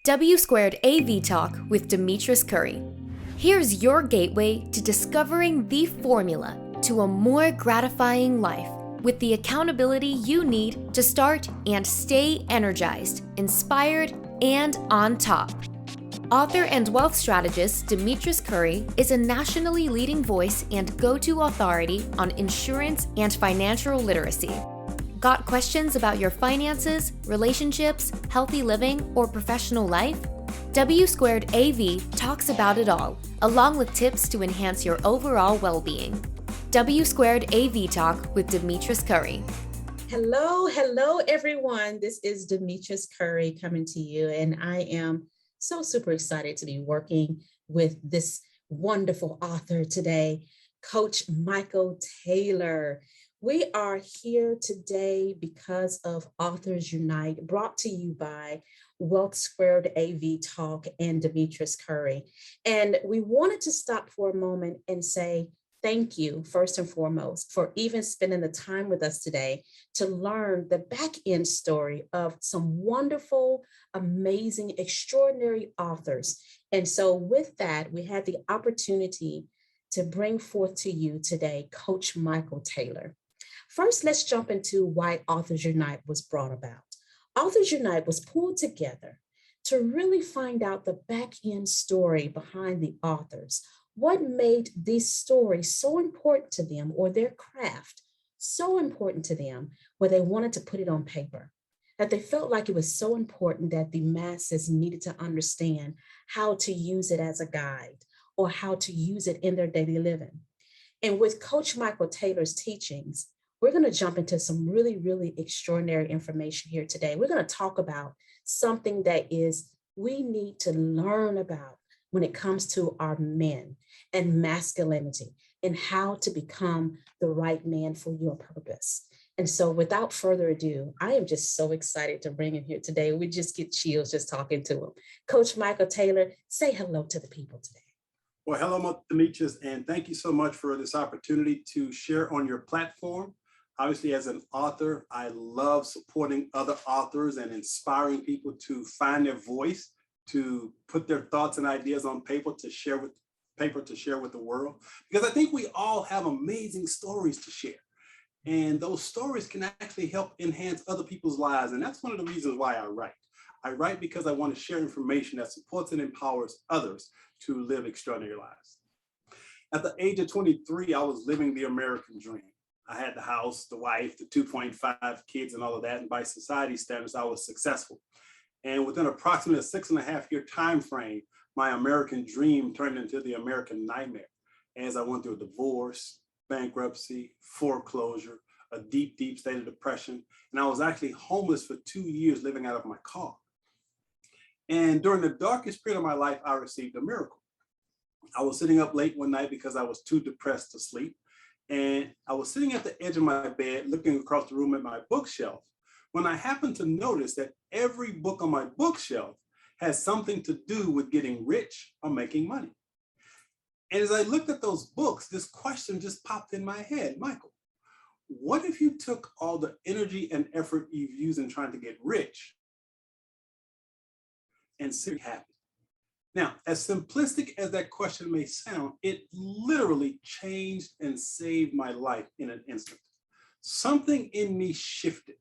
W2AV Talk with Demetris Curry. Here's your gateway to discovering the formula to a more gratifying life with the accountability you need to start and stay energized, inspired, and on top. Author and wealth strategist Demetris Curry is a nationally leading voice and go-to authority on insurance and financial literacy. Got questions about your finances, relationships, healthy living, or professional life? W2AV talks about it all, along with tips to enhance your overall well-being. W2AV Talk with Demetris Curry. Hello, everyone. This is Demetris Curry coming to you, and I am so super excited to be working with this wonderful author today, Coach Michael Taylor. We are here today because of Authors Unite, brought to you by W2AV Talk and Demetris Curry. And we wanted to stop for a moment and say thank you, first and foremost, for even spending the time with us today to learn the back end story of some wonderful, amazing, extraordinary authors. And so with that, we had the opportunity to bring forth to you today, Coach Michael Taylor. First, let's jump into why Authors Unite was brought about. Authors Unite was pulled together to really find out the back end story behind the authors. What made these stories so important to them, or their craft so important to them, where they wanted to put it on paper, that they felt like it was so important that the masses needed to understand how to use it as a guide or how to use it in their daily living. And with Coach Michael Taylor's teachings, we're going to jump into some really, really extraordinary information here today. We're going to talk about something that we need to learn about when it comes to our men and masculinity and how to become the right man for your purpose. And so without further ado, I am just so excited to bring him here today. We just get chills just talking to him. Coach Michael Taylor, say hello to the people today. Well, hello, Demetris, and thank you so much for this opportunity to share on your platform. Obviously, as an author, I love supporting other authors and inspiring people to find their voice, to put their thoughts and ideas on paper to share with the world. Because I think we all have amazing stories to share. And those stories can actually help enhance other people's lives. And that's one of the reasons why I write. I write because I want to share information that supports and empowers others to live extraordinary lives. At the age of 23, I was living the American dream. I had the house, the wife, the 2.5 kids and all of that. And by society standards, I was successful. And within approximately a 6.5-year time frame, my American dream turned into the American nightmare as I went through a divorce, bankruptcy, foreclosure, a deep, deep state of depression. And I was actually homeless for 2 years living out of my car. And during the darkest period of my life, I received a miracle. I was sitting up late one night because I was too depressed to sleep. And I was sitting at the edge of my bed, looking across the room at my bookshelf, when I happened to notice that every book on my bookshelf has something to do with getting rich or making money. And as I looked at those books, this question just popped in my head. Michael, what if you took all the energy and effort you've used in trying to get rich and see happy? Now, as simplistic as that question may sound, it literally changed and saved my life in an instant. Something in me shifted.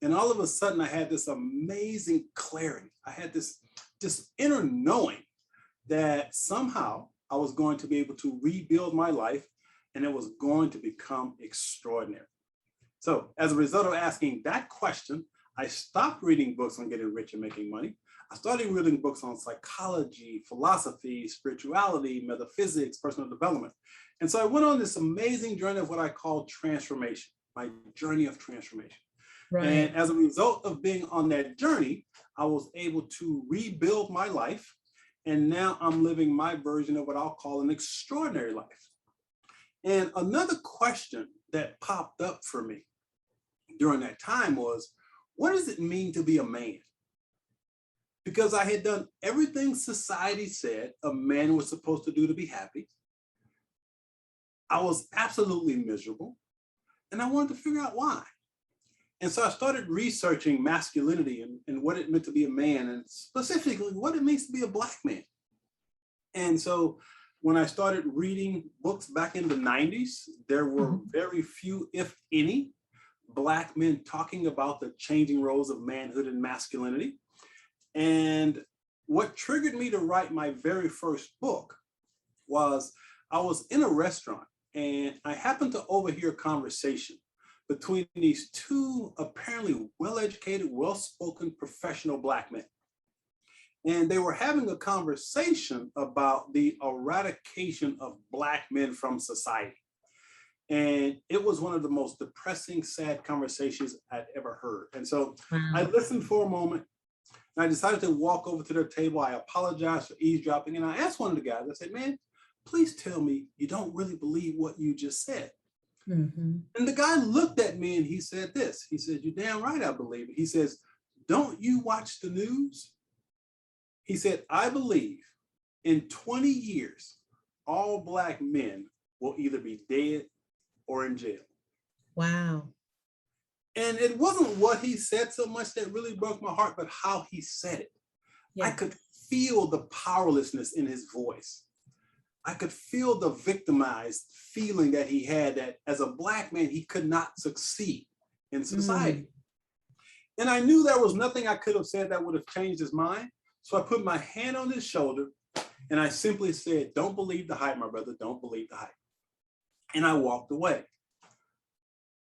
And all of a sudden, I had this amazing clarity. I had this inner knowing that somehow I was going to be able to rebuild my life and it was going to become extraordinary. So as a result of asking that question, I stopped reading books on getting rich and making money. I started reading books on psychology, philosophy, spirituality, metaphysics, personal development. And so I went on this amazing journey of what I call transformation, my journey of transformation. Right. And as a result of being on that journey, I was able to rebuild my life. And now I'm living my version of what I'll call an extraordinary life. And another question that popped up for me during that time was, what does it mean to be a man? Because I had done everything society said a man was supposed to do to be happy. I was absolutely miserable, and I wanted to figure out why. And so I started researching masculinity and what it meant to be a man, and specifically what it means to be a Black man. And so when I started reading books back in the 90s, there were very few, if any, Black men talking about the changing roles of manhood and masculinity. And what triggered me to write my very first book was I was in a restaurant and I happened to overhear a conversation between these two apparently well-educated, well-spoken professional Black men. And they were having a conversation about the eradication of Black men from society. And it was one of the most depressing, sad conversations I'd ever heard. And so I listened for a moment and I decided to walk over to their table. I apologized for eavesdropping. And I asked one of the guys, I said, man, please tell me you don't really believe what you just said. And the guy looked at me and he said this. He said, you're damn right, I believe it. He says, don't you watch the news? He said, I believe in 20 years, all Black men will either be dead or in jail. Wow. And it wasn't what he said so much that really broke my heart, but how he said it. Yeah. I could feel the powerlessness in his voice. I could feel the victimized feeling that he had, that as a Black man, he could not succeed in society. And I knew there was nothing I could have said that would have changed his mind. So I put my hand on his shoulder and I simply said, don't believe the hype, my brother, don't believe the hype. And I walked away.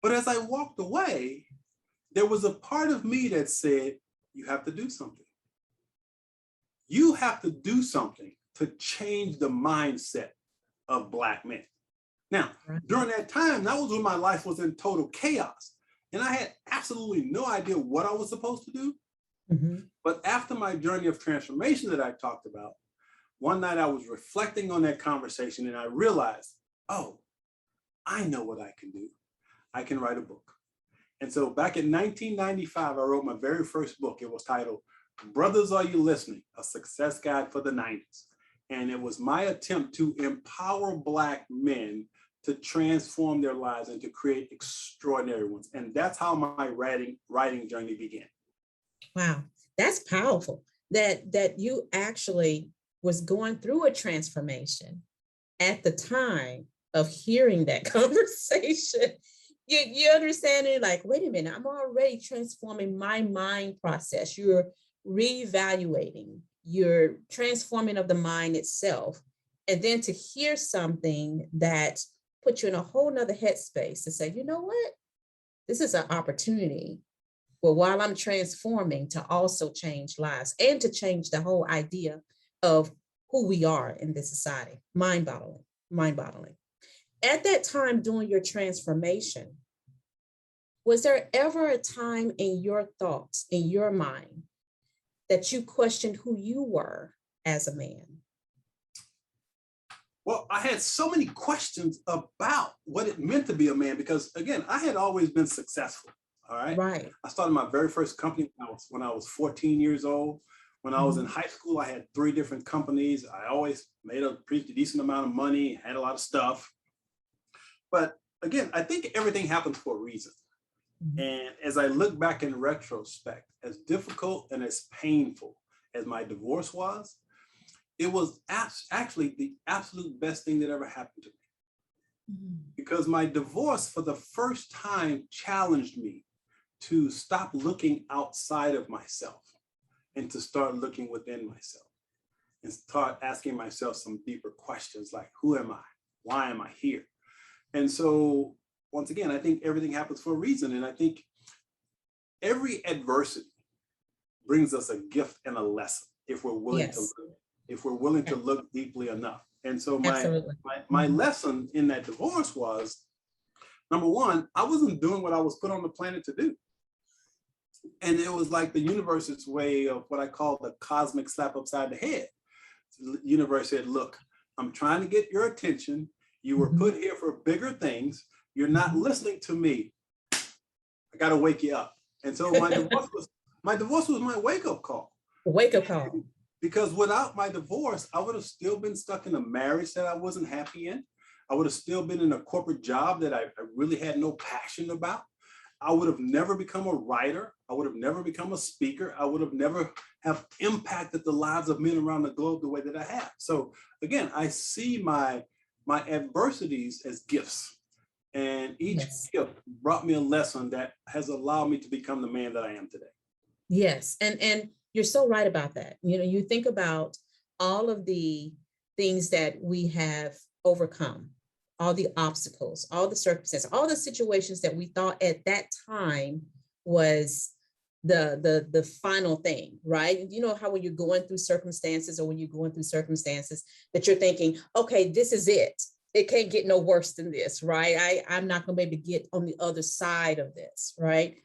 But as I walked away, there was a part of me that said, you have to do something. You have to do something to change the mindset of Black men. Now, during that time, that was when my life was in total chaos. And I had absolutely no idea what I was supposed to do. But after my journey of transformation that I talked about, one night I was reflecting on that conversation and I realized, oh, I know what I can do. I can write a book. And so back in 1995, I wrote my very first book. It was titled, Brothers, Are You Listening? A Success Guide for the 90s. And it was my attempt to empower Black men to transform their lives and to create extraordinary ones. And that's how my writing journey began. Wow, that's powerful. That you actually was going through a transformation at the time of hearing that conversation. You understand it, like, wait a minute, I'm already transforming my mind process. You're reevaluating, you're transforming of the mind itself. And then to hear something that puts you in a whole nother headspace to say, you know what, this is an opportunity. Well, while I'm transforming, to also change lives and to change the whole idea of who we are in this society. Mind-boggling. At that time during your transformation, was there ever a time in your thoughts, in your mind, that you questioned who you were as a man? Well, I had so many questions about what it meant to be a man because, again, I had always been successful. All right. Right. I started my very first company when I was 14 years old. When I was in high school, I had 3 different companies. I always made a pretty decent amount of money, had a lot of stuff. But again, I think everything happens for a reason. And as I look back in retrospect, as difficult and as painful as my divorce was, it was actually the absolute best thing that ever happened to me. Because my divorce for the first time challenged me to stop looking outside of myself and to start looking within myself and start asking myself some deeper questions like, who am I? Why am I here? And so, once again, I think everything happens for a reason. And I think every adversity brings us a gift and a lesson if we're willing to look, if we're willing to look deeply enough. And so my lesson in that divorce was, number one, I wasn't doing what I was put on the planet to do. And it was like the universe's way of what I call the cosmic slap upside the head. The universe said, look, I'm trying to get your attention. You were put here for bigger things. You're not listening to me. I got to wake you up. And so my divorce was my wake-up call. Wake-up call. Because without my divorce, I would have still been stuck in a marriage that I wasn't happy in. I would have still been in a corporate job that I really had no passion about. I would have never become a writer. I would have never become a speaker. I would have never have impacted the lives of men around the globe the way that I have. So again, I see my adversities as gifts. And each gift brought me a lesson that has allowed me to become the man that I am today. Yes. And you're so right about that. You think about all of the things that we have overcome, all the obstacles, all the circumstances, all the situations that we thought at that time was the final thing, right? You know how when you're going through circumstances, or when you're going through circumstances that you're thinking, okay, this is it. It can't get no worse than this, right? I'm not going to be able to get on the other side of this, right?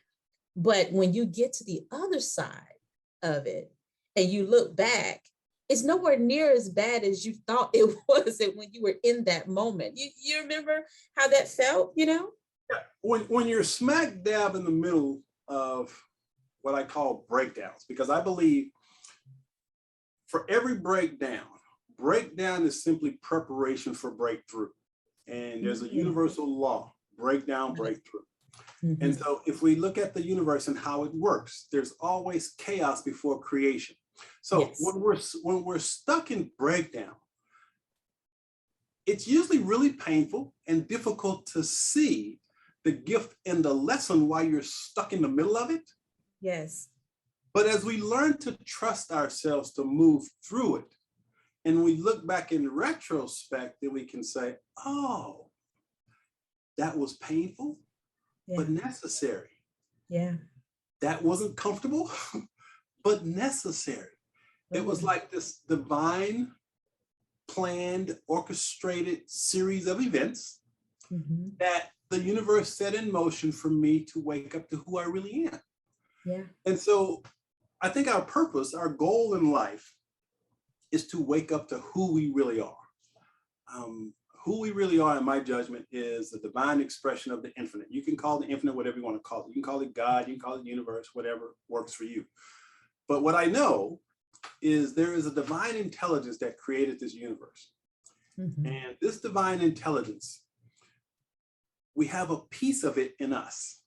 But when you get to the other side of it and you look back, it's nowhere near as bad as you thought it was when you were in that moment. You remember how that felt, Yeah. When you're smack dab in the middle of what I call breakdowns, because I believe for every breakdown is simply preparation for breakthrough. And there's a universal law, breakdown, breakthrough. And so if we look at the universe and how it works, there's always chaos before creation. So when we're stuck in breakdown, it's usually really painful and difficult to see the gift and the lesson while you're stuck in the middle of it. Yes. But as we learn to trust ourselves to move through it, and we look back in retrospect, then we can say, oh, that was painful, but necessary. Yeah. That wasn't comfortable, but necessary. It was like this divine, planned, orchestrated series of events that the universe set in motion for me to wake up to who I really am. Yeah. And so I think our purpose, our goal in life is to wake up to who we really are. Who we really are, in my judgment, is the divine expression of the infinite. You can call the infinite whatever you want to call it. You can call it God, you can call it universe, whatever works for you. But what I know is there is a divine intelligence that created this universe. And this divine intelligence, we have a piece of it in us.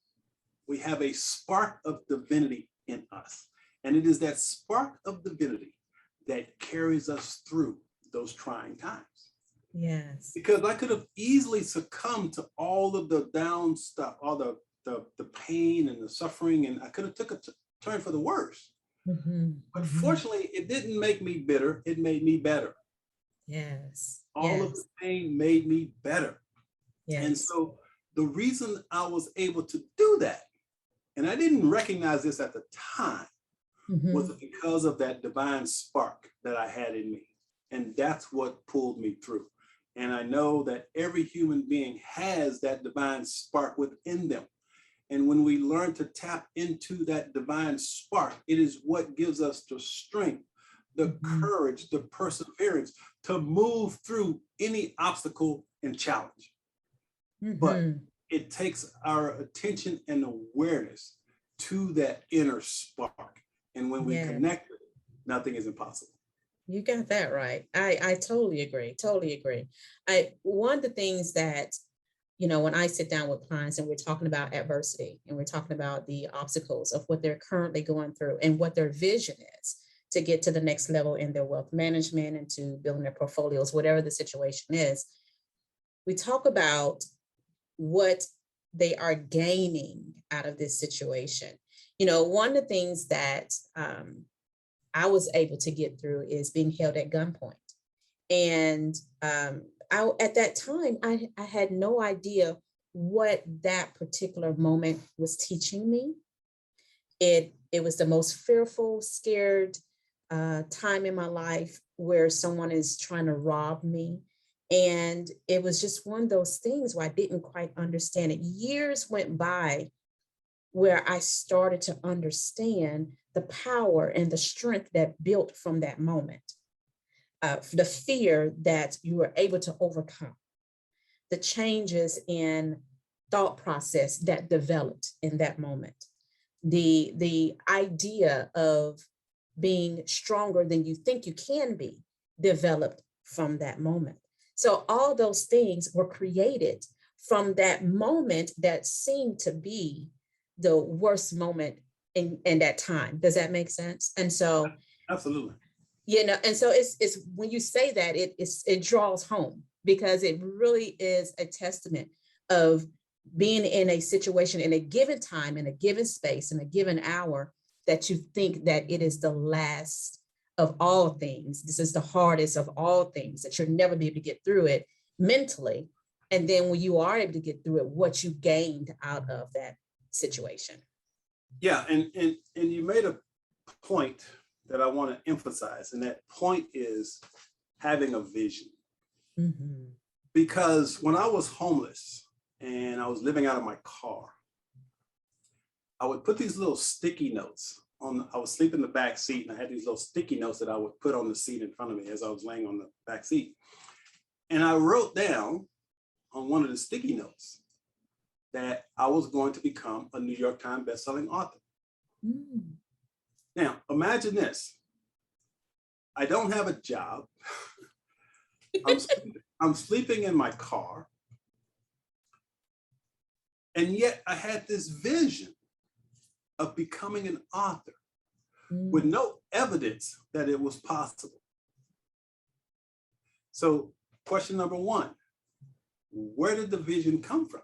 We have a spark of divinity in us. And it is that spark of divinity that carries us through those trying times. Yes. Because I could have easily succumbed to all of the down stuff, all the pain and the suffering, and I could have took a turn for the worse. But fortunately, it didn't make me bitter. It made me better. Yes. All of the pain made me better. Yes. And so the reason I was able to do that, and I didn't recognize this at the time, was because of that divine spark that I had in me. And that's what pulled me through. And I know that every human being has that divine spark within them. And when we learn to tap into that divine spark, it is what gives us the strength, the courage, the perseverance to move through any obstacle and challenge. But it takes our attention and awareness to that inner spark. And when we connect with it, nothing is impossible. You got that right. I totally agree. Totally agree. One of the things that, when I sit down with clients and we're talking about adversity and we're talking about the obstacles of what they're currently going through and what their vision is to get to the next level in their wealth management and to building their portfolios, whatever the situation is, we talk about what they are gaining out of this situation. One of the things that I was able to get through is being held at gunpoint. And at that time, I had no idea what that particular moment was teaching me. It was the most fearful, scared time in my life where someone is trying to rob me. And it was just one of those things where I didn't quite understand it. Years went by where I started to understand the power and the strength that built from that moment. The fear that you were able to overcome, the changes in thought process that developed in that moment, the idea of being stronger than you think you can be developed from that moment. So all those things were created from that moment that seemed to be the worst moment in that time. Does that make sense? And so, Absolutely. and so it's when you say that, it draws home, because it really is a testament of being in a situation, in a given time, in a given space, in a given hour, that you think that it is the last of all things. This is the hardest of all things, that you'll never be able to get through it mentally. And then when you are able to get through it, what you gained out of that situation. Yeah, and you made a point that I want to emphasize, and that point is having a vision. Mm-hmm. Because when I was homeless and I was living out of my car, I would put these little sticky notes on. I was sleeping in the back seat, and I had these little sticky notes that I would put on the seat in front of me as I was laying on the back seat. And I wrote down on one of the sticky notes that I was going to become a New York Times bestselling author. Mm. Now, imagine this. I don't have a job. I'm sleeping in my car. And yet I had this vision of becoming an author with no evidence that it was possible. So question number one, where did the vision come from?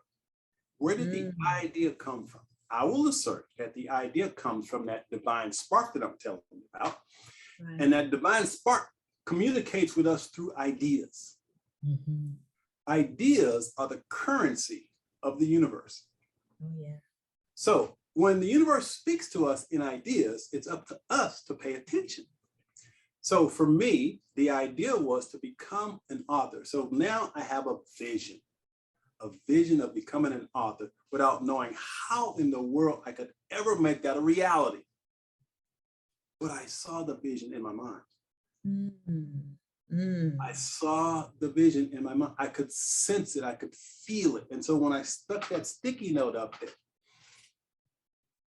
Where did the idea come from? I will assert that the idea comes from that divine spark that I'm telling you about. Right. And that divine spark communicates with us through ideas. Mm-hmm. Ideas are the currency of the universe. Oh, yeah. So when the universe speaks to us in ideas, it's up to us to pay attention. So for me, the idea was to become an author. So now I have a vision of becoming an author without knowing how in the world I could ever make that a reality. But I saw the vision in my mind. I saw the vision in my mind. I could sense it. I could feel it. And so when I stuck that sticky note up there,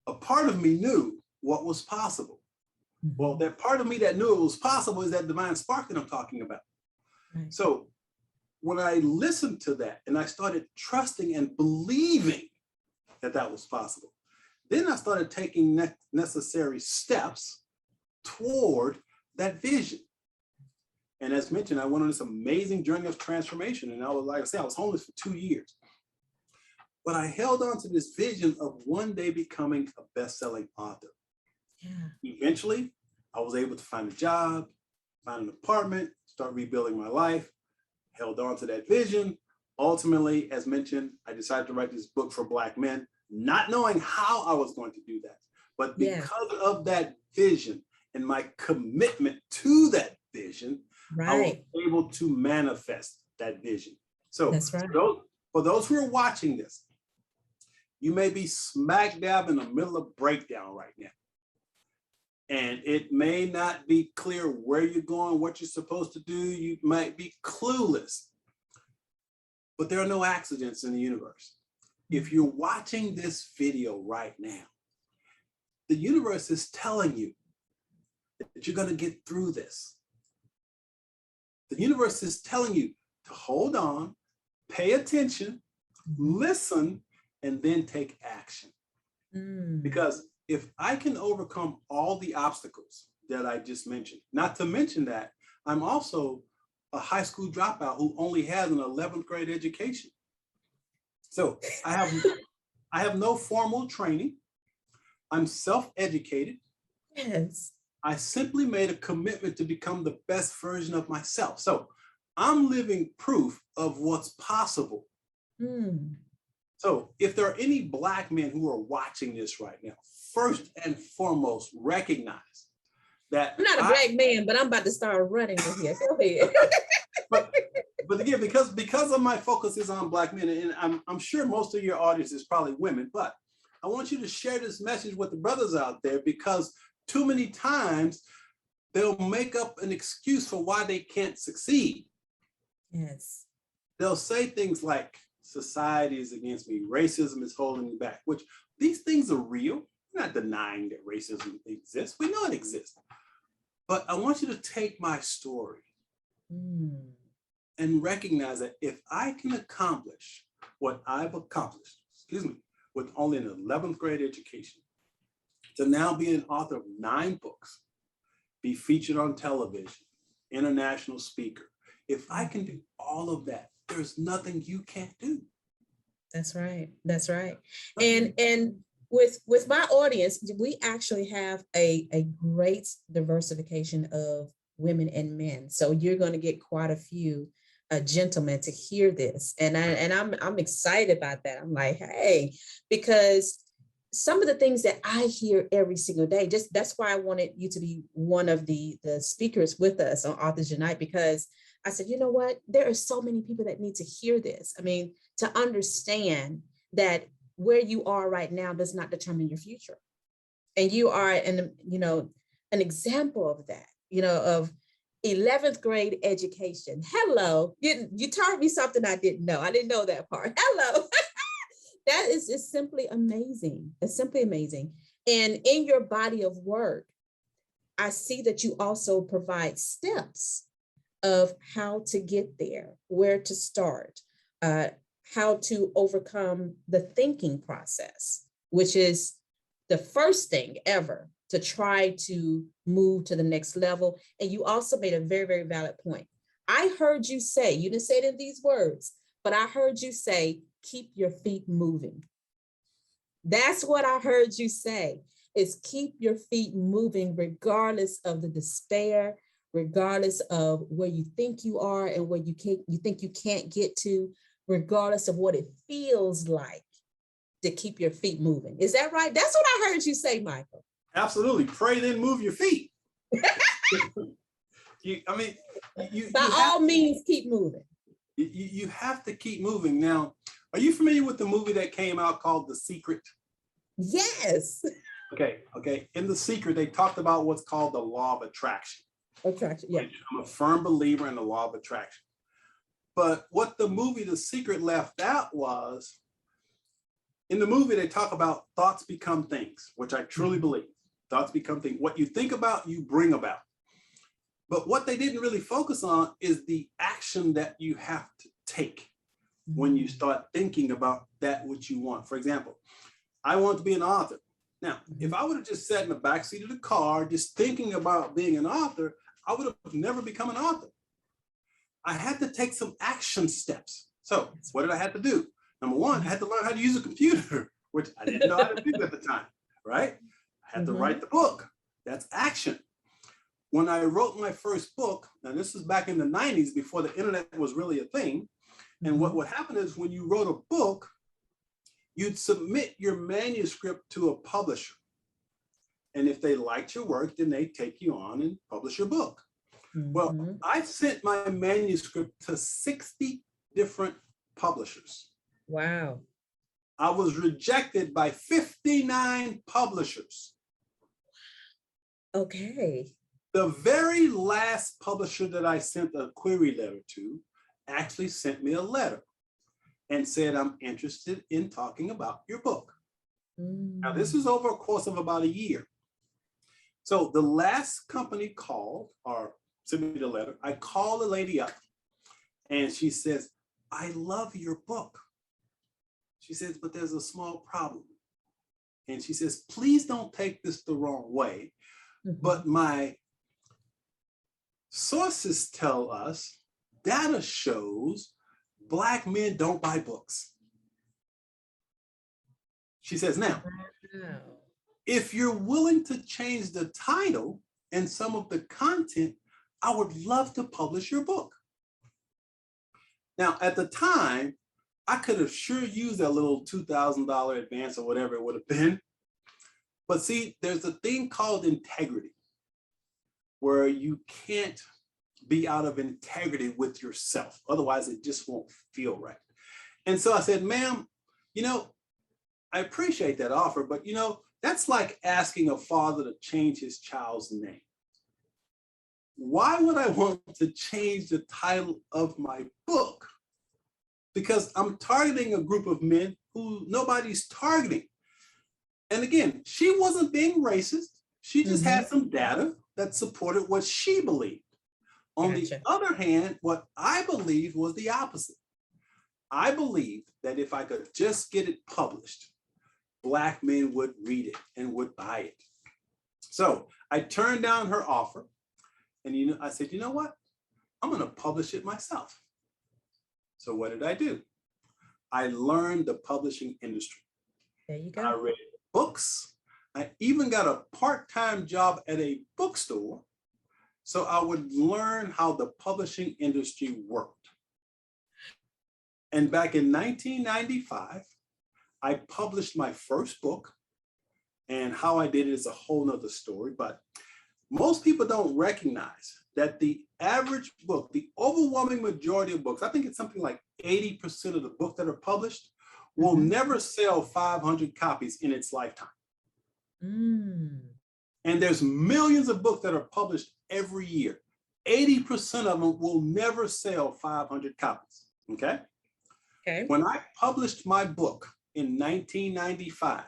a part of me knew what was possible. Well, that part of me that knew it was possible is that divine spark that I'm talking about. Right. So when I listened to that and I started trusting and believing that that was possible, then I started taking necessary steps toward that vision. And as mentioned, I went on this amazing journey of transformation. And I was, like I said, I was homeless for 2 years. But I held on to this vision of one day becoming a best-selling author. Yeah. Eventually, I was able to find a job, find an apartment, start rebuilding my life, held on to that vision. Ultimately, as mentioned, I decided to write this book for Black men, not knowing how I was going to do that. But because of that vision and my commitment to that vision, I was able to manifest that vision. So that's right. For those who are watching this, you may be smack dab in the middle of breakdown right now. And it may not be clear where you're going, what you're supposed to do. You might be clueless. But there are no accidents in the universe. If you're watching this video right now, the universe is telling you that you're going to get through this. The universe is telling you to hold on, pay attention, listen, and then take action. Because if I can overcome all the obstacles that I just mentioned, not to mention that I'm also a high school dropout who only has an 11th grade education. So I have no formal training. I'm self-educated. Yes. I simply made a commitment to become the best version of myself. So I'm living proof of what's possible. So if there are any Black men who are watching this right now, first and foremost, recognize that I'm not a Black man, but I'm about to start running with here. Go ahead. but again, because of my focus is on Black men, and I'm sure most of your audience is probably women, but I want you to share this message with the brothers out there, because too many times they'll make up an excuse for why they can't succeed. Yes. They'll say things like, society is against me, racism is holding me back, which these things are real. We're not denying that racism exists. We know it exists. But I want you to take my story and recognize that if I can accomplish what I've accomplished, with only an 11th grade education to now be an author of 9 books, be featured on television, international speaker. If I can do all of that, there's nothing you can't do. That's right. That's right. And with my audience, we actually have a great diversification of women and men. So you're going to get quite a few gentlemen to hear this. And I'm excited about that. I'm like, hey, because some of the things that I hear every single day, just that's why I wanted you to be one of the speakers with us on Authors Unite, because I said, you know what, there are so many people that need to hear this. I mean, to understand that where you are right now does not determine your future. And you are an example of that, of 11th grade education. Hello, you taught me something I didn't know. I didn't know that part. Hello. That is simply amazing. It's simply amazing. And in your body of work, I see that you also provide steps of how to get there, where to start, how to overcome the thinking process, which is the first thing ever to try to move to the next level. And you also made a very, very valid point. I heard you say, you didn't say it in these words, but I heard you say, keep your feet moving. That's what I heard you say, is keep your feet moving regardless of the despair, regardless of where you think you are and where you think you can't get to, regardless of what it feels like, to keep your feet moving. Is that right? That's what I heard you say, Michael. Absolutely. Pray, then move your feet. By all means, keep moving. You have to keep moving. Now, are you familiar with the movie that came out called The Secret? Yes. Okay. In The Secret, they talked about what's called the law of attraction. Attraction, yeah. I'm a firm believer in the law of attraction. But what the movie The Secret left out was, in the movie, they talk about thoughts become things, which I truly believe. Thoughts become things. What you think about, you bring about. But what they didn't really focus on is the action that you have to take when you start thinking about that which you want. For example, I want to be an author. Now, if I would have just sat in the backseat of the car, just thinking about being an author, I would have never become an author. I had to take some action steps. So what did I have to do? Number one, I had to learn how to use a computer, which I didn't know how to do at the time, right? I had to write the book. That's action. When I wrote my first book, now this was back in the 90s before the internet was really a thing. And what would happen is when you wrote a book, you'd submit your manuscript to a publisher. And if they liked your work, then they take you on and publish your book. Well, I sent my manuscript to 60 different publishers. Wow. I was rejected by 59 publishers. Okay. The very last publisher that I sent a query letter to actually sent me a letter and said, I'm interested in talking about your book. Now, this is over a course of about a year. So the last company called or sent me the letter. I call the lady up and she says, I love your book. She says, but there's a small problem. And she says, please don't take this the wrong way. But my sources tell us, data shows Black men don't buy books. She says, now, if you're willing to change the title and some of the content, I would love to publish your book. Now, at the time, I could have sure used that little $2,000 advance or whatever it would have been. But see, there's a thing called integrity, where you can't be out of integrity with yourself. Otherwise, it just won't feel right. And so I said, ma'am, I appreciate that offer, but that's like asking a father to change his child's name. Why would I want to change the title of my book? Because I'm targeting a group of men who nobody's targeting. And again, she wasn't being racist. She just had some data that supported what she believed. On the other hand, what I believed was the opposite. I believed that if I could just get it published, Black men would read it and would buy it. So I turned down her offer, and I said, you know what? I'm going to publish it myself. So what did I do? I learned the publishing industry. There you go. I read books. I even got a part-time job at a bookstore, so I would learn how the publishing industry worked. And back in 1995, I published my first book, and how I did it is a whole nother story, but most people don't recognize that the average book, the overwhelming majority of books, I think it's something like 80% of the books that are published will never sell 500 copies in its lifetime. And there's millions of books that are published every year. 80% of them will never sell 500 copies, okay? When I published my book in 1995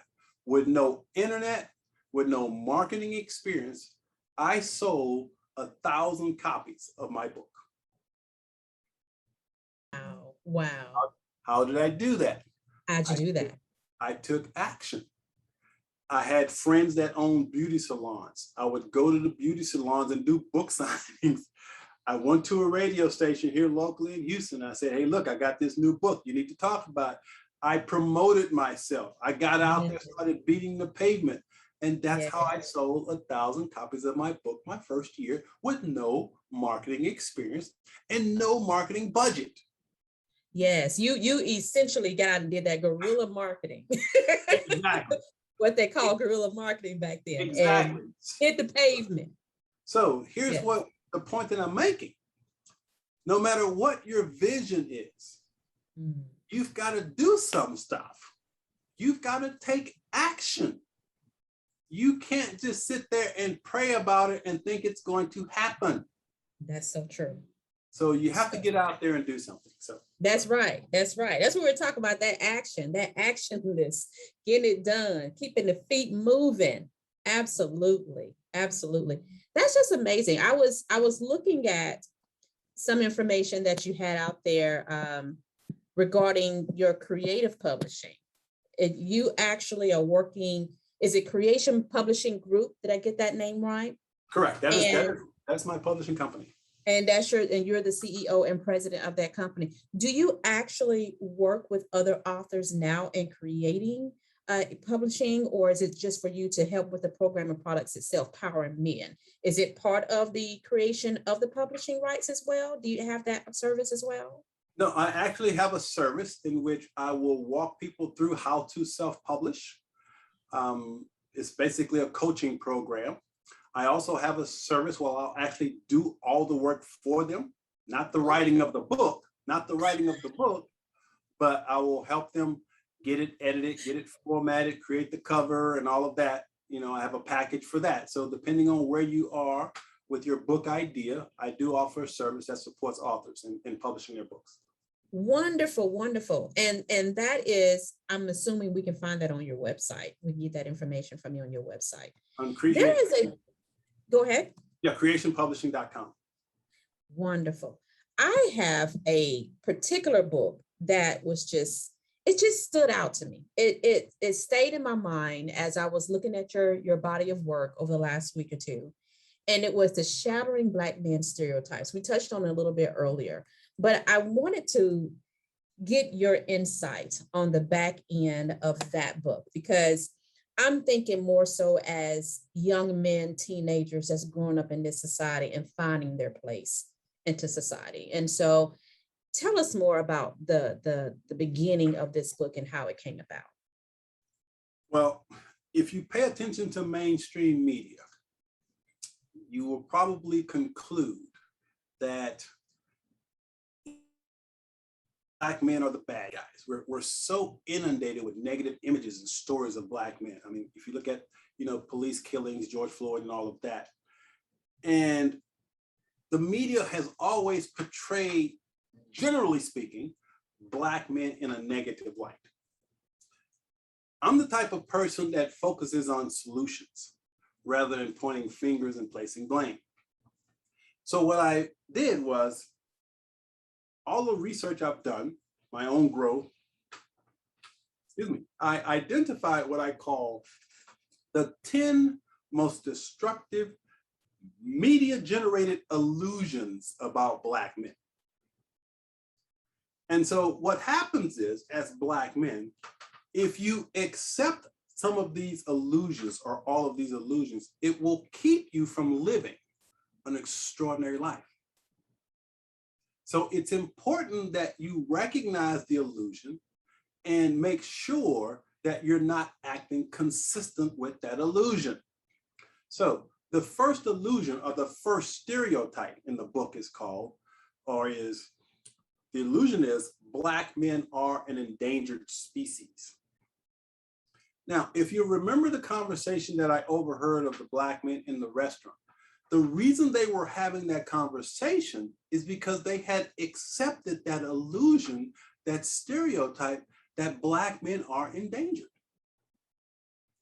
with no internet, with no marketing experience, I sold 1,000 copies of my book. Wow. How did I do that? How'd you do that? I took action. I had friends that owned beauty salons. I would go to the beauty salons and do book signings. I went to a radio station here locally in Houston. I said, hey, look, I got this new book. You need to talk about it. I promoted myself. I got out there, started beating the pavement. And that's how I sold 1,000 copies of my book my first year with no marketing experience and no marketing budget. Yes, you essentially got out and did that guerrilla marketing. Exactly. What they call guerrilla marketing back then. Exactly. And hit the pavement. So here's what the point that I'm making. No matter what your vision is, you've got to do some stuff. You've got to take action. You can't just sit there and pray about it and think it's going to happen. That's so true. So you have to get out there and do something. So that's right. That's right. That's what we're talking about, that action list, getting it done, keeping the feet moving. Absolutely. Absolutely. That's just amazing. I was looking at some information that you had out there regarding your creative publishing. You actually are working, is it Creation Publishing Group? Did I get that name right? Correct. That's my publishing company. And you're the CEO and president of that company. Do you actually work with other authors now in creating publishing, or is it just for you to help with the program and products itself, Powering Men? Is it part of the creation of the publishing rights as well? Do you have that service as well? No, I actually have a service in which I will walk people through how to self-publish. It's basically a coaching program. I also have a service where I'll actually do all the work for them, not the writing of the book, but I will help them get it edited, get it formatted, create the cover and all of that. I have a package for that. So depending on where you are with your book idea, I do offer a service that supports authors in publishing their books. Wonderful, wonderful. And that is, I'm assuming we can find that on your website. We get that information from you on your website. Go ahead. Yeah, creationpublishing.com. Wonderful. I have a particular book that it just stood out to me. It stayed in my mind as I was looking at your body of work over the last week or two. And it was the Shattering Black Men Stereotypes. We touched on it a little bit earlier, but I wanted to get your insight on the back end of that book, because I'm thinking more so as young men, teenagers that's growing up in this society and finding their place into society. And so tell us more about the beginning of this book and how it came about. Well, if you pay attention to mainstream media, you will probably conclude that Black men are the bad guys. We're so inundated with negative images and stories of Black men. I mean, if you look at, police killings, George Floyd and all of that. And the media has always portrayed, generally speaking, Black men in a negative light. I'm the type of person that focuses on solutions rather than pointing fingers and placing blame. So what I did was, all the research I've done, my own growth, I identified what I call the 10 most destructive media-generated illusions about Black men. And so what happens is, as Black men, if you accept some of these illusions or all of these illusions, it will keep you from living an extraordinary life. So it's important that you recognize the illusion and make sure that you're not acting consistent with that illusion. So the first illusion, or the first stereotype in the book is called, the illusion is Black men are an endangered species. Now, if you remember the conversation that I overheard of the Black men in the restaurant, the reason they were having that conversation is because they had accepted that illusion, that stereotype that Black men are endangered.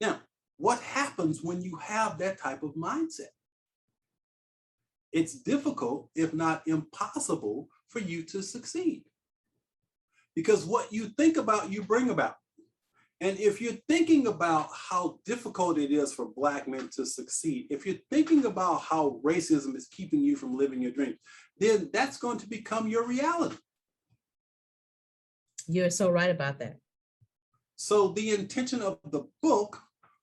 Now, what happens when you have that type of mindset? It's difficult, if not impossible, for you to succeed. Because what you think about, you bring about. And if you're thinking about how difficult it is for Black men to succeed, if you're thinking about how racism is keeping you from living your dreams, then that's going to become your reality. You're so right about that. So the intention of the book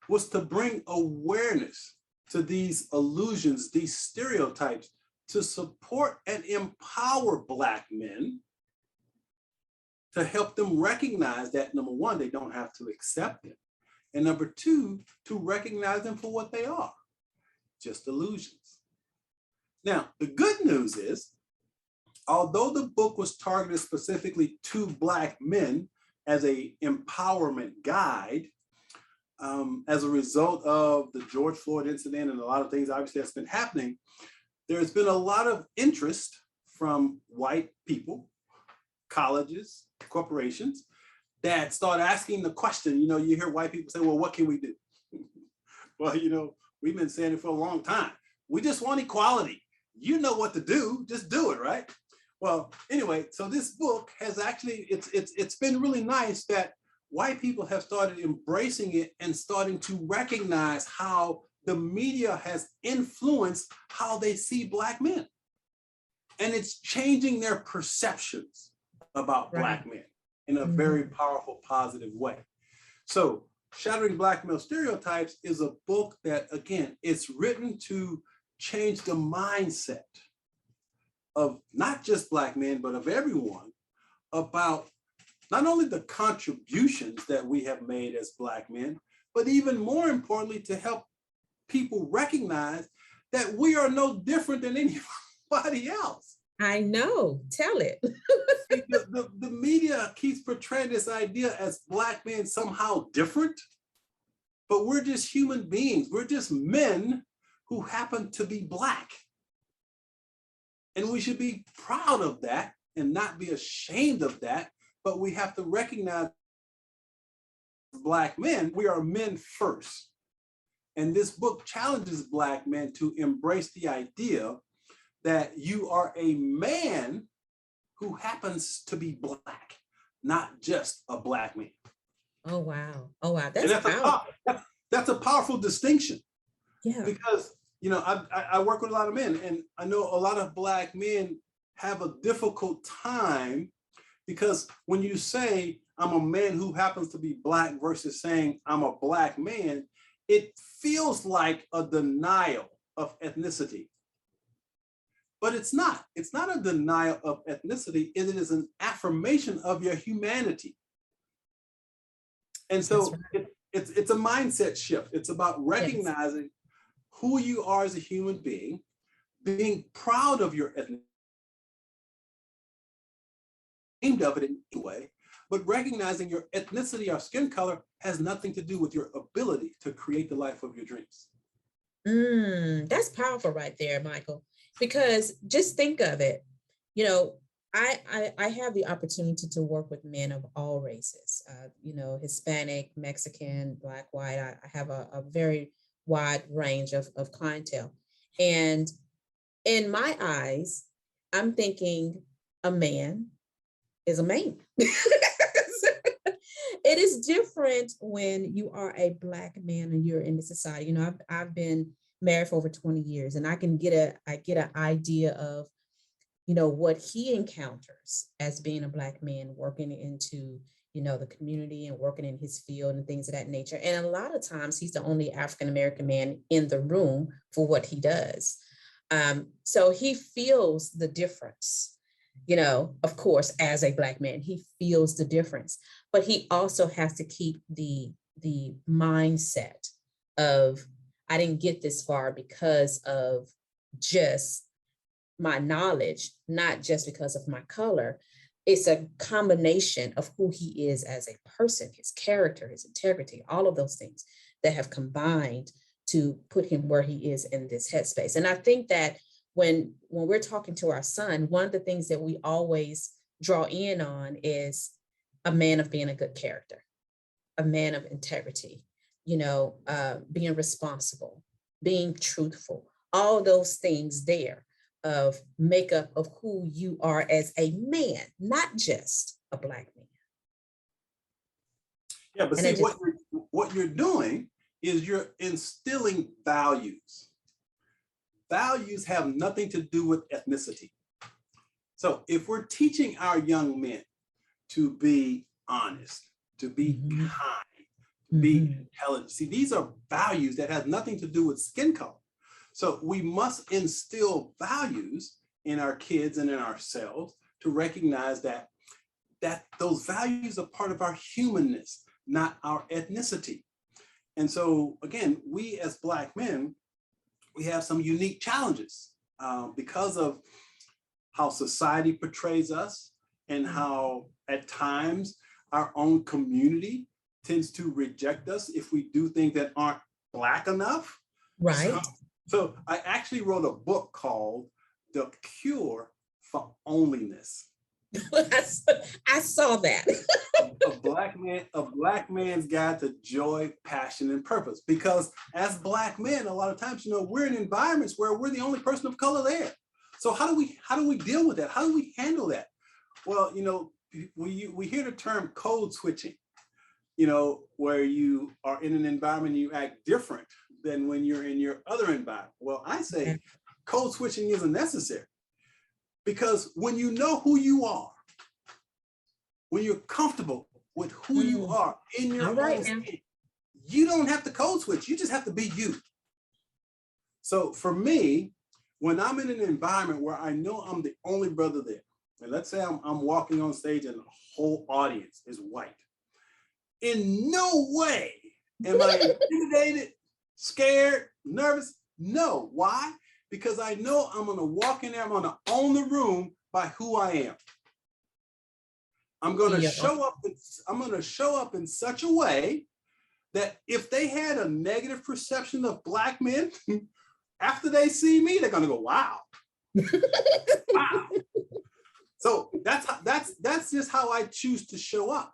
was to bring awareness to these illusions, these stereotypes, to support and empower Black men, to help them recognize that, number one, they don't have to accept it. And number two, to recognize them for what they are, just illusions. Now, the good news is, although the book was targeted specifically to Black men as an empowerment guide, as a result of the George Floyd incident and a lot of things obviously that's been happening, there's been a lot of interest from white people, colleges, corporations, that start asking the question. You hear white people say, well, what can we do? Well, we've been saying it for a long time. We just want equality. You know what to do, just do it, right? Well, anyway, so this book has actually, it's been really nice that white people have started embracing it and starting to recognize how the media has influenced how they see Black men. And it's changing their perceptions about Black men in a very powerful, positive way. So Shattering Black Male Stereotypes is a book that, again, it's written to change the mindset of not just Black men, but of everyone, about not only the contributions that we have made as Black men, but even more importantly, to help people recognize that we are no different than anybody else. I know, tell it. the media keeps portraying this idea as Black men somehow different, but we're just human beings. We're just men who happen to be Black. And we should be proud of that and not be ashamed of that, but we have to recognize Black men, we are men first. And this book challenges Black men to embrace the idea that you are a man who happens to be Black, not just a Black man. Oh, wow. Oh, wow. That's a powerful distinction. Yeah. Because, I work with a lot of men, and I know a lot of Black men have a difficult time, because when you say I'm a man who happens to be Black versus saying I'm a Black man, it feels like a denial of ethnicity. But it's not. It's not a denial of ethnicity. It is an affirmation of your humanity. And so it's a mindset shift. It's about recognizing who you are as a human being, being proud of your ethnicity, ashamed of it in any way, but recognizing your ethnicity or skin color has nothing to do with your ability to create the life of your dreams. That's powerful right there, Michael, because just think of it. I have the opportunity to work with men of all races, Hispanic, Mexican, Black, white. I have a very wide range of clientele. And in my eyes, I'm thinking a man is a man. It is different when you are a Black man and you're in the society. You know, I've been married for over 20 years, and I get an idea of, you know, what he encounters as being a Black man working into, you know, the community and working in his field and things of that nature. And a lot of times he's the only African-American man in the room for what he does. So he feels the difference, you know, of course, as a Black man, he feels the difference, but he also has to keep the mindset of, I didn't get this far because of just my knowledge, not just because of my color. It's a combination of who he is as a person, his character, his integrity, all of those things that have combined to put him where he is in this headspace. And I think that when we're talking to our son, one of the things that we always draw in on is a man of being a good character, a man of integrity, you know, being responsible, being truthful, all those things there of makeup of who you are as a man, not just a Black man. Yeah, but see, what you're doing is you're instilling values. Values have nothing to do with ethnicity. So if we're teaching our young men to be honest, to be kind, to be intelligent, see, these are values that have nothing to do with skin color. So we must instill values in our kids and in ourselves to recognize that those values are part of our humanness, not our ethnicity. And so again, we as Black men, we have some unique challenges because of how society portrays us and how at times our own community tends to reject us if we do things that aren't Black enough. Right. So I actually wrote a book called The Cure for Onlyness. I saw that. a black man's guide to joy, passion, and purpose. Because as Black men, a lot of times, you know, we're in environments where we're the only person of color there. So how do we deal with that? How do we handle that? Well, you know, we hear the term code switching, you know, where you are in an environment and you act different than when you're in your other environment. Well, I say code switching isn't necessary, because when you know who you are, when you're comfortable with who you are in your own skin, you don't have to code switch. You just have to be you. So for me, when I'm in an environment where I know I'm the only brother there, and let's say I'm walking on stage and the whole audience is white, in no way am I intimidated, scared, nervous. No. Why? Because I know I'm going to walk in there, I'm going to own the room by who I am. I'm going to show up in such a way that if they had a negative perception of Black men, after they see me, they're going to go, wow. Wow. So that's just how I choose to show up.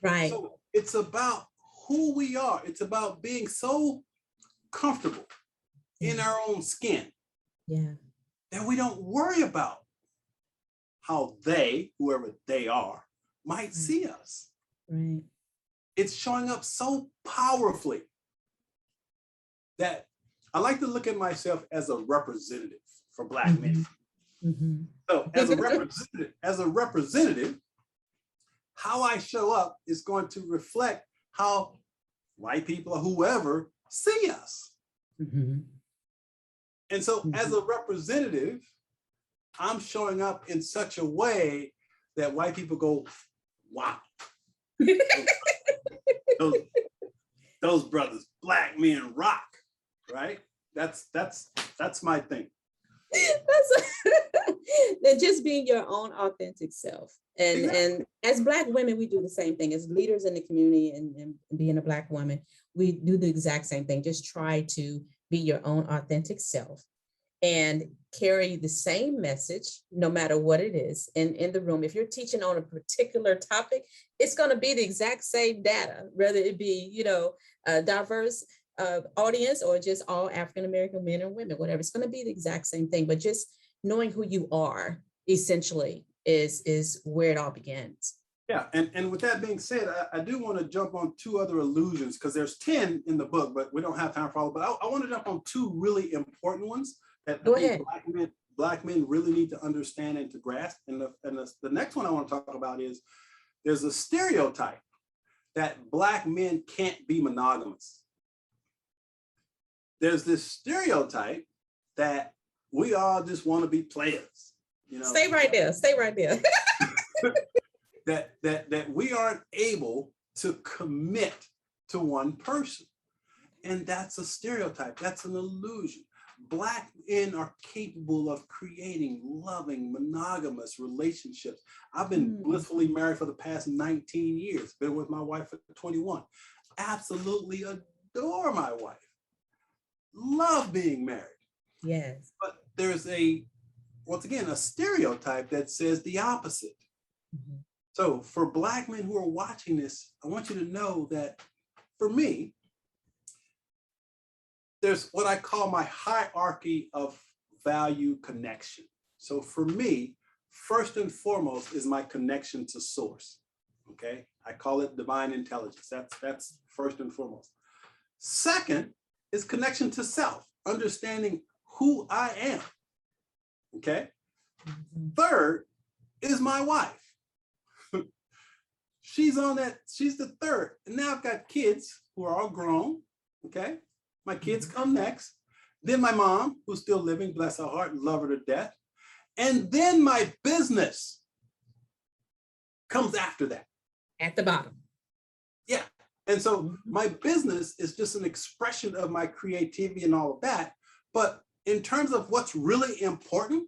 Right. So it's about who we are. It's about being so comfortable in our own skin that we don't worry about how they, whoever they are, might see us. Right. It's showing up so powerfully that I like to look at myself as a representative for Black men. So as a representative, how I show up is going to reflect how white people or whoever see us. And so as a representative, I'm showing up in such a way that white people go, wow. those brothers, Black men rock, right? That's my thing. That's just being your own authentic self. And as Black women, we do the same thing. As leaders in the community and being a Black woman, we do the exact same thing. Just try to be your own authentic self and carry the same message, no matter what it is in the room. If you're teaching on a particular topic, it's going to be the exact same data, whether it be, you know, a diverse audience or just all African-American men or women, whatever. It's going to be the exact same thing, but just knowing who you are essentially is where it all begins. Yeah, and with that being said, I do want to jump on two other illusions because there's 10 in the book, but we don't have time for all. But I want to jump on two really important ones that Go I think ahead. black men really need to understand and to grasp. And the next one I want to talk about is there's a stereotype that black men can't be monogamous. There's this stereotype that we all just want to be players. You know, Stay right there. Stay right there. that we aren't able to commit to one person. And that's a stereotype. That's an illusion. Black men are capable of creating loving, monogamous relationships. I've been blissfully married for the past 19 years, been with my wife for 21. Absolutely adore my wife. Love being married. Yes. But there's once again, a stereotype that says the opposite. Mm-hmm. So for Black men who are watching this, I want you to know that for me, there's what I call my hierarchy of value connection. So for me, first and foremost is my connection to source. Okay, I call it divine intelligence. That's first and foremost. Second is connection to self, understanding who I am. Okay. Mm-hmm. Third is my wife. She's the third. And now I've got kids who are all grown. Okay. My kids come next. Then my mom, who's still living, bless her heart, love her to death. And then my business comes after that. At the bottom. Yeah. And so my business is just an expression of my creativity and all of that. But in terms of what's really important,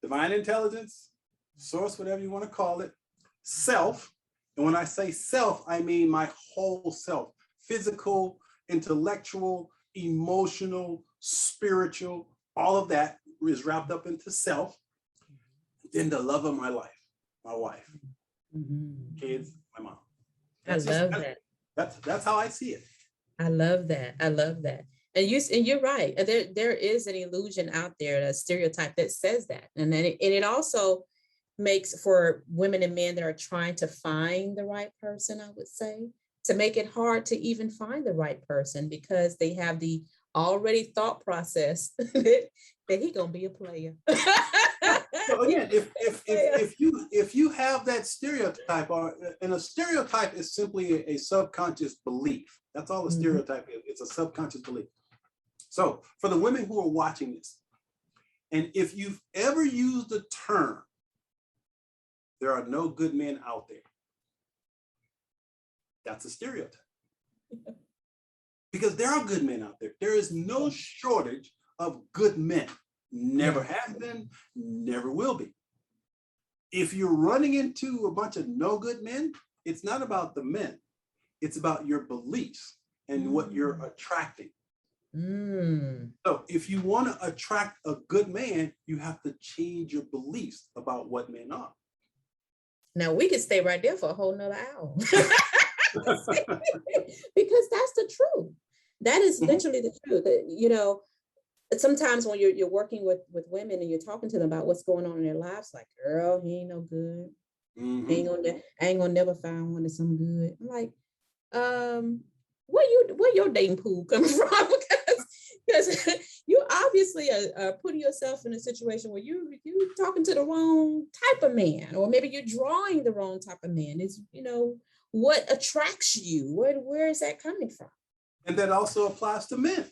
divine intelligence, source, whatever you want to call it, self. And when I say self, I mean my whole self, physical, intellectual, emotional, spiritual, all of that is wrapped up into self. Then the love of my life, my wife, kids, my mom. That's That's how I see it. I love that. I love that. And you're right. There is an illusion out there, a stereotype that says that. And then it also makes for women and men that are trying to find the right person, I would say, to make it hard to even find the right person because they have the already thought process that he gonna be a player. So again, if you have that stereotype, and a stereotype is simply a subconscious belief. That's all a stereotype is. It's a subconscious belief. So for the women who are watching this, and if you've ever used the term, there are no good men out there, that's a stereotype. Because there are good men out there. There is no shortage of good men. Never has been, never will be. If you're running into a bunch of no good men, it's not about the men. It's about your beliefs and what you're attracting. So if you want to attract a good man, you have to change your beliefs about what men are. Now we could stay right there for a whole nother hour. Because that's the truth. That is literally the truth. You know, sometimes when you're working with women and you're talking to them about what's going on in their lives, like, girl, he ain't no good. I ain't gonna never find one that's some good. I'm like, where your dating pool coming from? Because you obviously are putting yourself in a situation where you're talking to the wrong type of man, or maybe you're drawing the wrong type of man. Is, you know, what attracts you? Where is that coming from? And that also applies to men,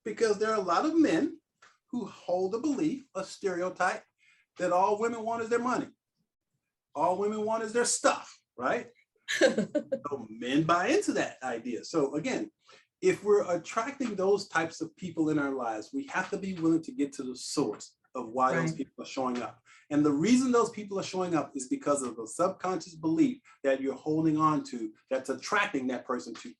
because there are a lot of men who hold a belief, a stereotype, that all women want is their money. All women want is their stuff, right? So men buy into that idea. So again, if we're attracting those types of people in our lives, we have to be willing to get to the source of why those people are showing up. And the reason those people are showing up is because of the subconscious belief that you're holding on to that's attracting that person to you.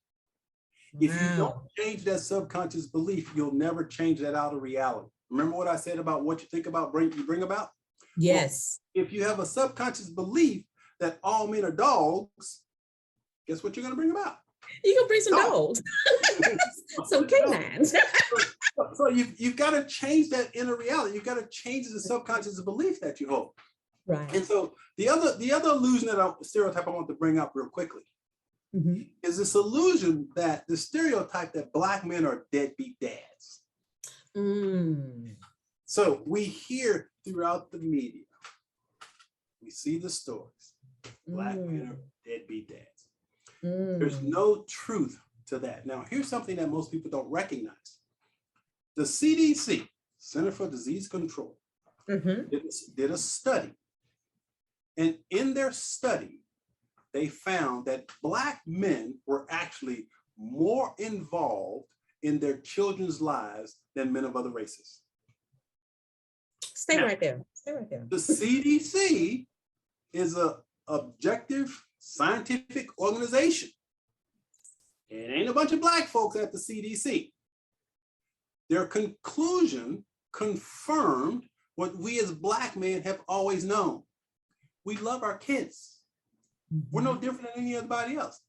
If you don't change that subconscious belief, you'll never change that outer reality. Remember what I said about what you think about, you bring about? Yes. Well, if you have a subconscious belief that all men are dogs, guess what you're going to bring about? You're going to bring some dogs. Some canines. So you've got to change that inner reality. You've got to change the subconscious belief that you hold. Right. And so the other illusion stereotype I want to bring up real quickly is this illusion that the stereotype that Black men are deadbeat dads. So we hear throughout the media, we see the stories, Black men are deadbeat dads. There's no truth to that. Now, here's something that most people don't recognize. The CDC, Center for Disease Control, did a study. And in their study, they found that Black men were actually more involved in their children's lives than men of other races. Stay right there. The CDC is an objective scientific organization. It ain't a bunch of Black folks at the CDC. Their conclusion confirmed what we as Black men have always known. We love our kids. We're no different than anybody else.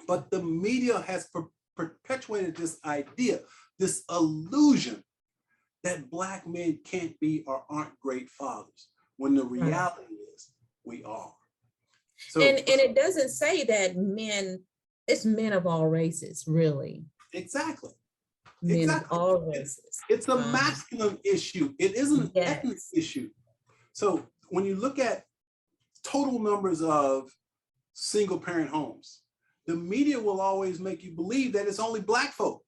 But the media has perpetuated this idea, this illusion that Black men can't be or aren't great fathers, when the reality is we are. So, and it doesn't say that it's men of all races, really. Exactly. Men of all races. It's a masculine issue. It isn't an ethnic issue. So when you look at total numbers of single parent homes, the media will always make you believe that it's only Black folk.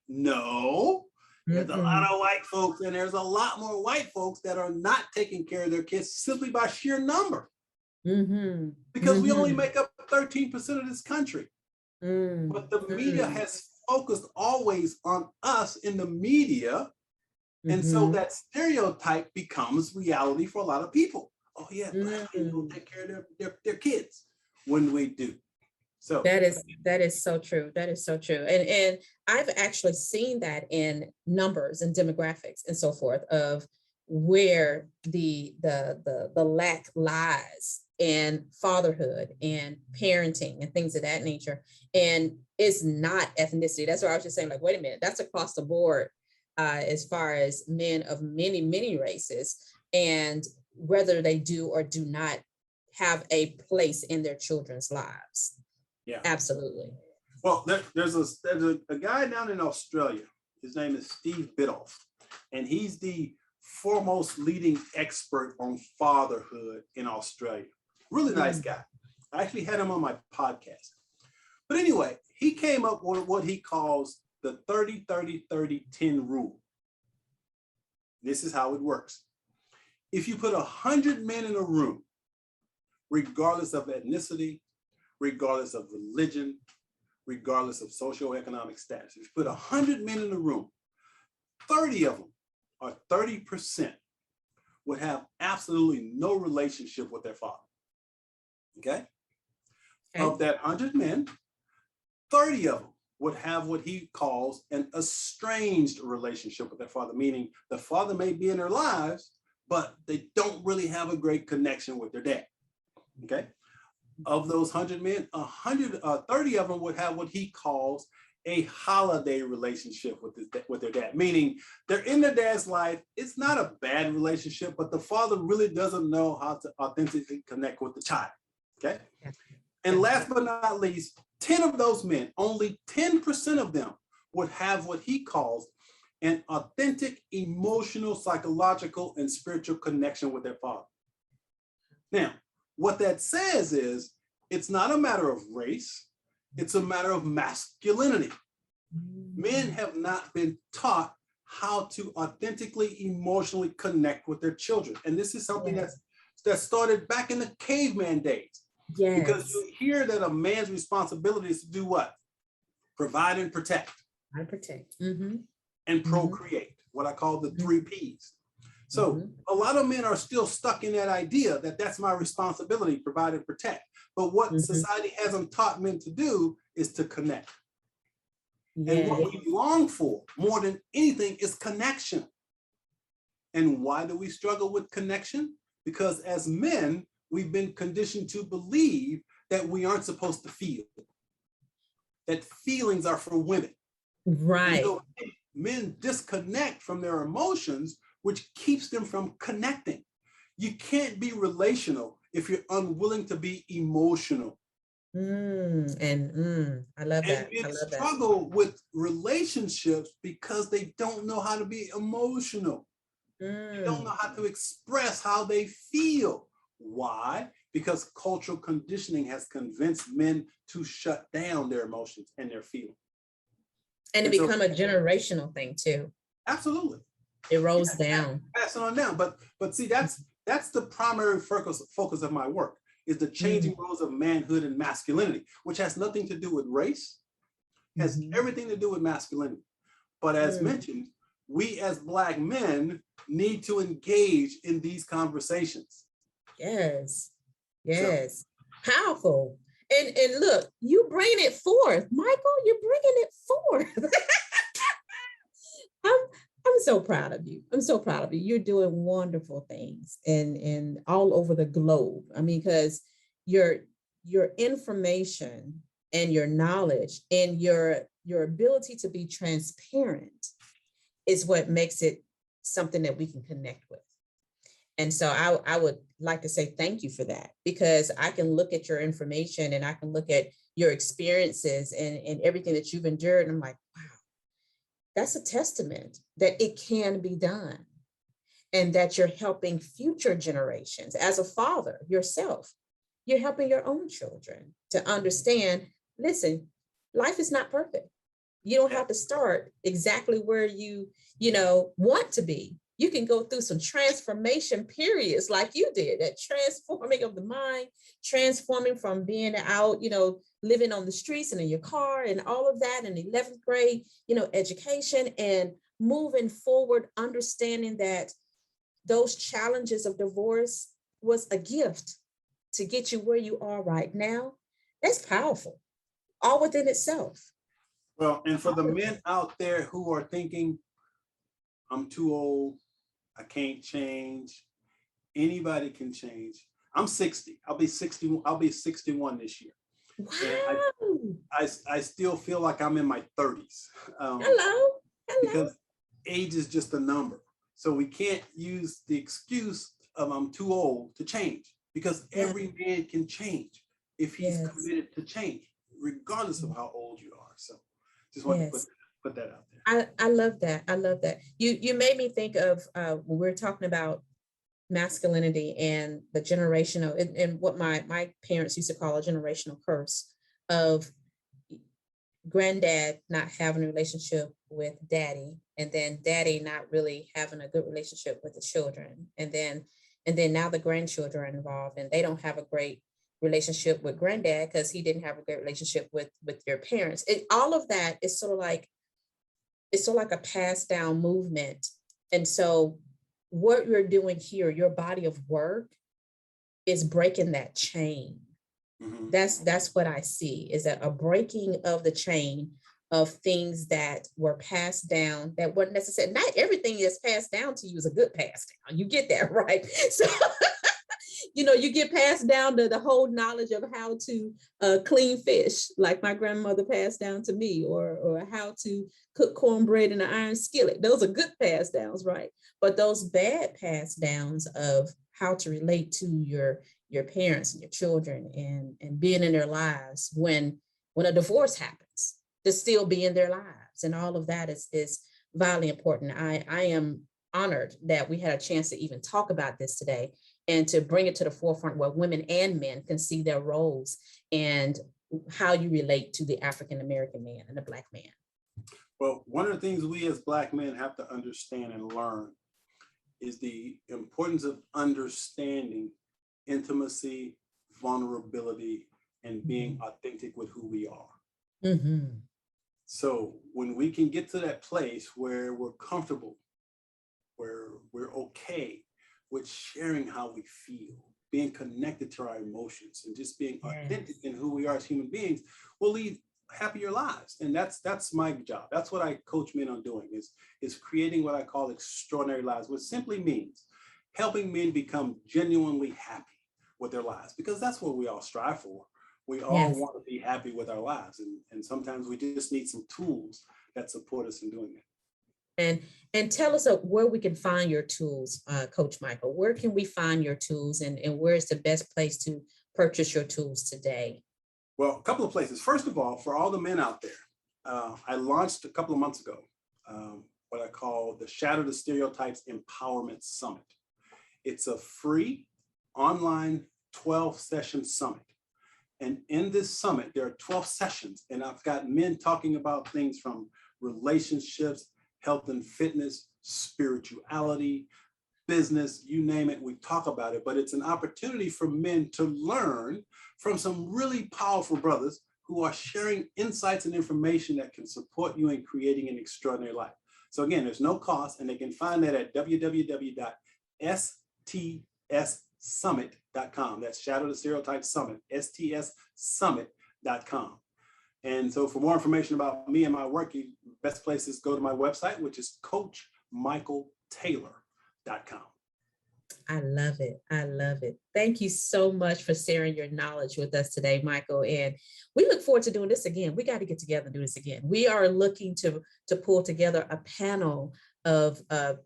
No, there's a lot of white folks, and there's a lot more white folks that are not taking care of their kids simply by sheer number. Because we only make up 13% of this country. But the media has focused always on us in the media. And so that stereotype becomes reality for a lot of people. Oh yeah, Black people don't take care of their kids when we do. So that is so true. That is so true. And I've actually seen that in numbers and demographics and so forth of where the lack lies in fatherhood and parenting and things of that nature. And it's not ethnicity. That's what I was just saying, like, wait a minute, that's across the board as far as men of many, many races, and whether they do or do not have a place in their children's lives. Yeah, absolutely. Well, there's a guy down in Australia. His name is Steve Biddulph, and he's the foremost leading expert on fatherhood in Australia. Really nice guy. I actually had him on my podcast. But anyway, he came up with what he calls the 30-30-30-10 rule. This is how it works. If you put 100 men in a room, regardless of ethnicity, regardless of religion, regardless of socioeconomic status, if you put 100 men in a room, 30 of them, or 30%, would have absolutely no relationship with their father. Okay? Of that 100 men, 30 of them would have what he calls an estranged relationship with their father, meaning the father may be in their lives, but they don't really have a great connection with their dad. Okay? Of those 100 men, 30 of them would have what he calls a holiday relationship with their dad, meaning they're in their dad's life. It's not a bad relationship, but the father really doesn't know how to authentically connect with the child. Okay. And last but not least, 10 of those men, only 10% of them would have what he calls an authentic, emotional, psychological, and spiritual connection with their father. Now, what that says is it's not a matter of race, it's a matter of masculinity. Men have not been taught how to authentically, emotionally connect with their children. And this is something that started back in the caveman days. Yes. Because you hear that a man's responsibility is to do what? Provide and protect. And procreate, what I call the 3 Ps. So a lot of men are still stuck in that idea that that's my responsibility, provide and protect. But what society hasn't taught men to do is to connect. And what we long for more than anything is connection. And why do we struggle with connection? Because as men, we've been conditioned to believe that we aren't supposed to feel, that feelings are for women. Right. So men disconnect from their emotions, which keeps them from connecting. You can't be relational if you're unwilling to be emotional. I love And that. I men love that. struggle with relationships because they don't know how to be emotional. They don't know how to express how they feel. Why? Because cultural conditioning has convinced men to shut down their emotions and their feelings. And it become a generational thing too. Absolutely. It rolls down. Pass it on down. But see, that's the primary focus of my work, is the changing roles of manhood and masculinity, which has nothing to do with race, has everything to do with masculinity. But as mentioned, we as Black men need to engage in these conversations. Yes. Yes. So, powerful. And look, you bring it forth. Michael, you're bringing it forth. I'm so proud of you. I'm so proud of you. You're doing wonderful things and all over the globe. I mean, because your information and your knowledge and your ability to be transparent is what makes it something that we can connect with. And so I would like to say thank you for that, because I can look at your information and I can look at your experiences and everything that you've endured. And I'm like, wow, that's a testament that it can be done, and that you're helping future generations. As a father yourself, you're helping your own children to understand, listen, life is not perfect. You don't have to start exactly where you want to be. You can go through some transformation periods like you did, that transforming of the mind, transforming from being out, living on the streets and in your car and all of that in 11th grade, education, and moving forward, understanding that those challenges of divorce was a gift to get you where you are right now. That's powerful, all within itself. Well, and for the men out there who are thinking, I'm too old, I can't change, anybody can change. I'm 60. I'll be 60. I'll be 61 this year. Wow. And I still feel like I'm in my 30s. Hello. Because age is just a number. So we can't use the excuse of I'm too old to change, because every man can change if he's committed to change, regardless of how old you are. So just wanted to put that out there. I love that. I love that. You made me think of when we're talking about masculinity and the generational, and what my parents used to call a generational curse of granddad not having a relationship with daddy, and then daddy not really having a good relationship with the children, and then now the grandchildren are involved and they don't have a great relationship with granddad because he didn't have a great relationship with your parents. All of that is sort of like a passed down movement. And so what you're doing here, your body of work, is breaking that chain. Mm-hmm. That's what I see, is that a breaking of the chain of things that were passed down that weren't necessary. Not everything that's passed down to you is a good pass down. You get that, right? So you get passed down to the whole knowledge of how to clean fish, like my grandmother passed down to me, or how to cook cornbread in an iron skillet. Those are good pass downs, right? But those bad pass downs of how to relate to your parents and your children and being in their lives when a divorce happens, to still be in their lives, and all of that is vitally important. I am honored that we had a chance to even talk about this today, and to bring it to the forefront where women and men can see their roles and how you relate to the African American man and the Black man. Well, one of the things we as Black men have to understand and learn is the importance of understanding intimacy, vulnerability, and being authentic with who we are. Mm-hmm. So when we can get to that place where we're comfortable, where we're okay with sharing how we feel, being connected to our emotions, and just being authentic in who we are as human beings, we'll lead happier lives. And that's my job. That's what I coach men on doing, is creating what I call extraordinary lives, which simply means helping men become genuinely happy with their lives, because that's what we all strive for. We all want to be happy with our lives. And sometimes we just need some tools that support us in doing that. And tell us where we can find your tools, Coach Michael. Where can we find your tools, and where is the best place to purchase your tools today? Well, a couple of places. First of all, for all the men out there, I launched a couple of months ago what I call the Shatter the Stereotypes Empowerment Summit. It's a free online 12-session summit. And in this summit, there are 12 sessions, and I've got men talking about things from relationships, health and fitness, spirituality, business, you name it, we talk about it. But it's an opportunity for men to learn from some really powerful brothers who are sharing insights and information that can support you in creating an extraordinary life. So again, there's no cost, and they can find that at www.stssummit.com. That's Shadow the Stereotype Summit, stssummit.com. And so for more information about me and my work, the best place is go to my website, which is coachmichaeltaylor.com. I love it. I love it. Thank you so much for sharing your knowledge with us today, Michael. And we look forward to doing this again. We got to get together and do this again. We are looking to pull together a panel of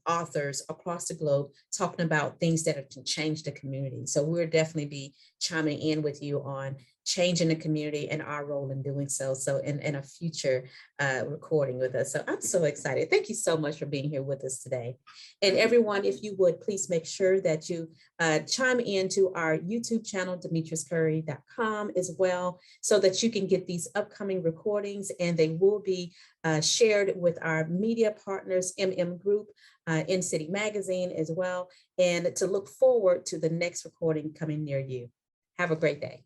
authors across the globe talking about things that can change the community. So we'll definitely be chiming in with you on changing the community and our role in doing so. So in a future recording with us. So I'm so excited. Thank you so much for being here with us today. And everyone, if you would, please make sure that you chime into our YouTube channel, demetriscurry.com as well, so that you can get these upcoming recordings, and they will be shared with our media partners, Group, In City Magazine as well, and to look forward to the next recording coming near you. Have a great day.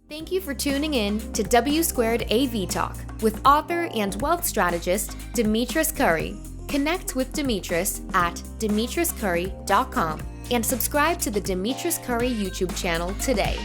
Thank you for tuning in to W2AV Talk with author and wealth strategist Demetris Curry. Connect with Demetris at demetriscurry.com and subscribe to the Demetris Curry YouTube channel today.